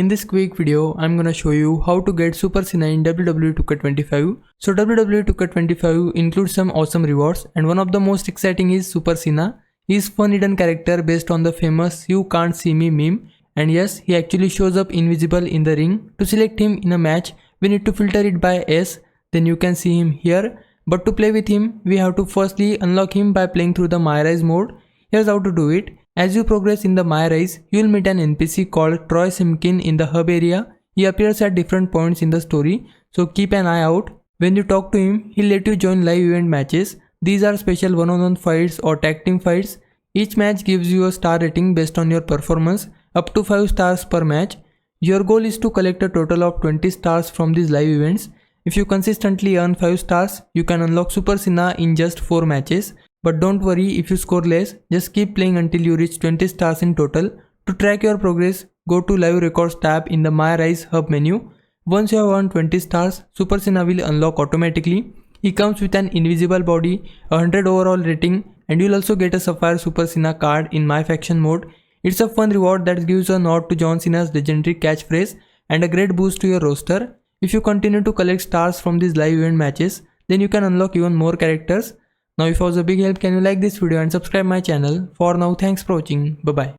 In this quick video, I'm gonna show you how to get Super Cena in WWE 2K25. So WWE 2K25 includes some awesome rewards, and one of the most exciting is Super Cena. He is fun hidden character based on the famous "You Can't See Me" meme, and yes, he actually shows up invisible in the ring. To select him in a match, we need to filter it by S, then you can see him here. But to play with him, we have to firstly unlock him by playing through the My Rise mode. Here's how to do it. As you progress in the My Rise, you will meet an NPC called Troy Simkin in the hub area. He appears at different points in the story, so keep an eye out. When you talk to him, he'll let you join live event matches. These are special one-on-one fights or tag team fights. Each match gives you a star rating based on your performance, up to 5 stars per match. Your goal is to collect a total of 20 stars from these live events. If you consistently earn 5 stars, you can unlock Super Cena in just 4 matches. But don't worry if you score less, just keep playing until you reach 20 stars in total. To track your progress, go to Live Records tab in the My Rise hub menu. Once you have earned 20 stars, Super Cena will unlock automatically. He comes with an invisible body, a 100 overall rating, and you'll also get a Sapphire Super Cena card in My Faction mode. It's a fun reward that gives a nod to John Cena's legendary catchphrase and a great boost to your roster. If you continue to collect stars from these live event matches, then you can unlock even more characters. Now if I was a big help, can you like this video and subscribe my channel. For now, thanks for watching. Bye bye.